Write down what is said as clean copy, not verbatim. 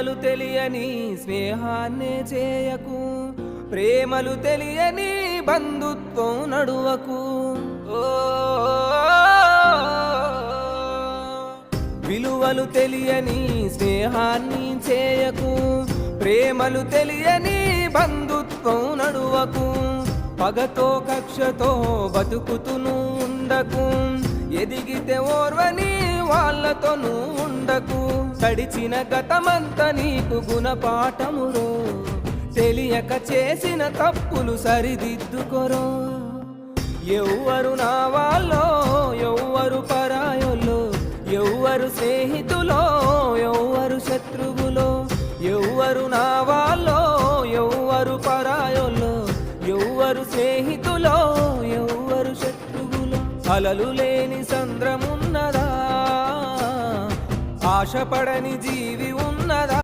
విలువలు తెలియని స్నేహాన్నే చేయకు, ప్రేమలు తెలియని బంధుత్వం నడువకు. విలువలు తెలియని స్నేహాన్ని చేయకు, ప్రేమలు తెలియని బంధుత్వం నడువకు. పగతో కక్షతో బతుకుతును ఉండకు, ఎదిగితే ఓర్వని వాళ్ళతోనూ ఉండకు. గడిచిన గతమంతా నీకు గుణపాఠమురో, తెలియక చేసిన తప్పులు సరిదిద్దుకొరో. ఎవ్వరు నా వాళ్ళో, ఎవ్వరు పరాయోలో, ఎవ్వరు స్నేహితులో, ఎవ్వరు శత్రువులో. ఎవ్వరు నా వాళ్ళో, ఎవ్వరు పరాయోలో, ఎవ్వరు స్నేహితులో, ఎవ్వరు శత్రువులో. అలలు లేని సంద్రమున్నదా, ఆశపడని జీవి ఉన్నదా?